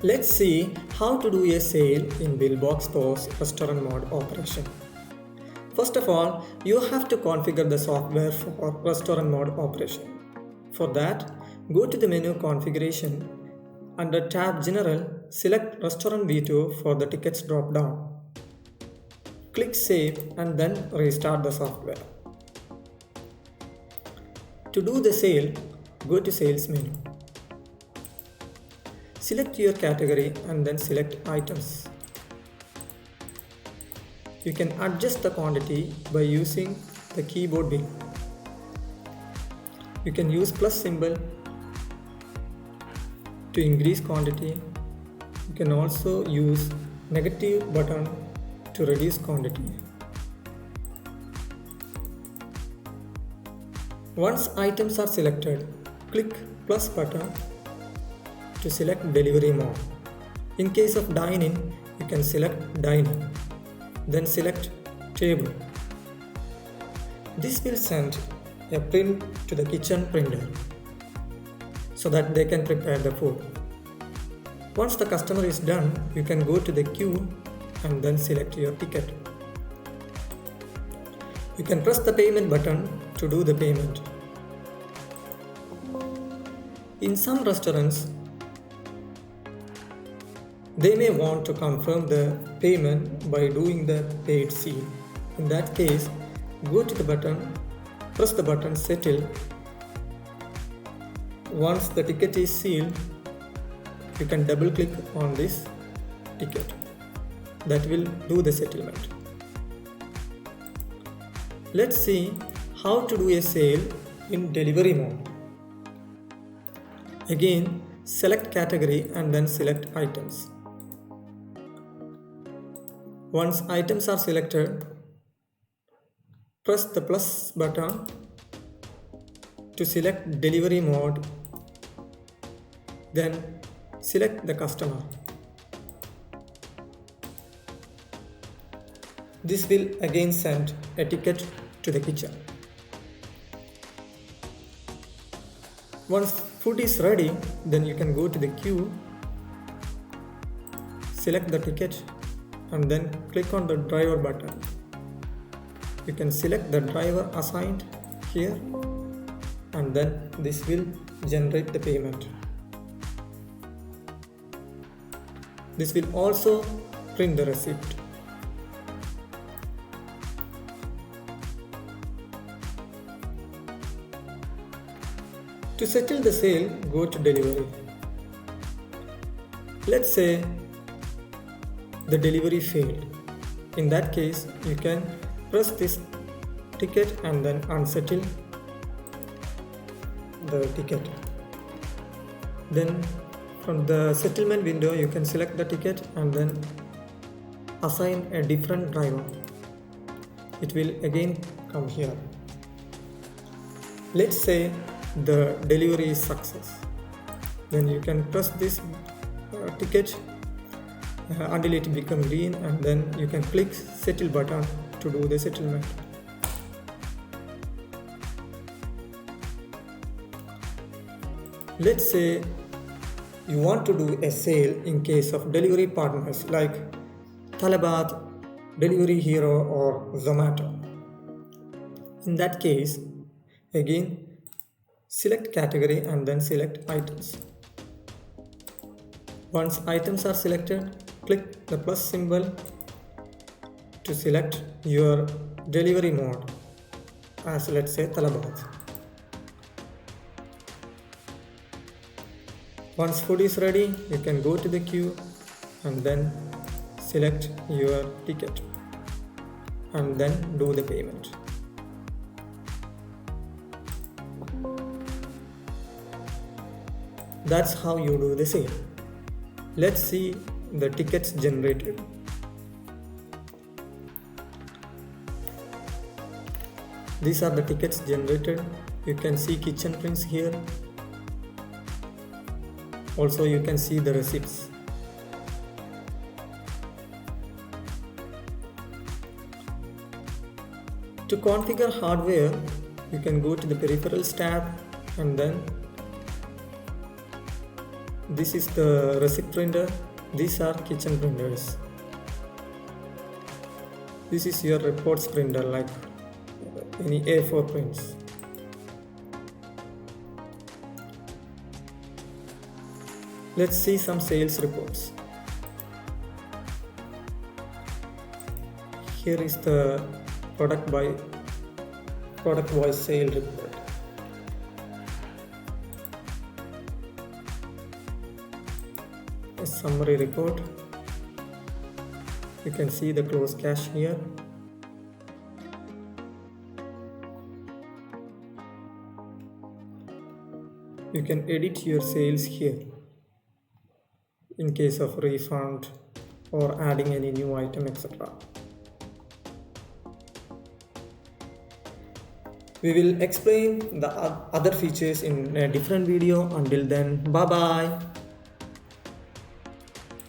Let's see how to do a sale in Billbox Store's restaurant mode operation. First of all, you have to configure the software for restaurant mode operation. For that, go to the menu configuration. Under tab General, select Restaurant V2 for the tickets drop down. Click Save and then restart the software. To do the sale, go to Sales menu. Select your category and then select Items. You can adjust the quantity by using the keyboard wheel. You can use plus symbol to increase quantity. You can also use negative button to reduce quantity. Once items are selected, click plus button to select delivery mode. In case of dine-in, you can select dine-in, then select table. This will send a print to the kitchen printer so that they can prepare the food. Once the customer is done, you can go to the queue and then select your ticket. You can press the payment button to do the payment. In some restaurants, they may want to confirm the payment by doing the paid seal. In that case, go to the button, press the button Settle. Once the ticket is sealed, you can double click on this ticket. That will do the settlement. Let's see how to do a sale in delivery mode. Again, select category and then select items. Once items are selected, press the plus button to select delivery mode, then select the customer. This will again send a ticket to the kitchen. Once food is ready, then you can go to the queue, select the ticket and then click on the driver button. You can select the driver assigned here and then this will generate the payment. This will also print the receipt. To settle the sale, go to delivery. Let's say the delivery failed. In that case, you can press this ticket and then unsettle the ticket. Then from the settlement window, you can select the ticket and then assign a different driver. It will again come here. Let's say the delivery is success. Then you can press this ticket until it becomes green and then you can click settle button to do the settlement. Let's say you want to do a sale in case of delivery partners like Talabat, Delivery Hero or Zomato. In that case, again select category and then select items. Once items are selected, click the plus symbol to select your delivery mode as let's say Talabat. Once food is ready, you can go to the queue and then select your ticket and then do the payment. That's how you do the sale. Let's see the tickets generated. These are the tickets generated. You can see kitchen prints here. Also you can see the receipts. To configure hardware, you can go to the peripherals tab and then This is the receipt printer. These are kitchen printers. This is your reports printer, like any A4 prints. Let's see some sales reports. Here is the product wise sale report. A summary report. You can see the close cash here. You can edit your sales here in case of refund or adding any new item, etc. We will explain the other features in a different video. Until then, bye bye.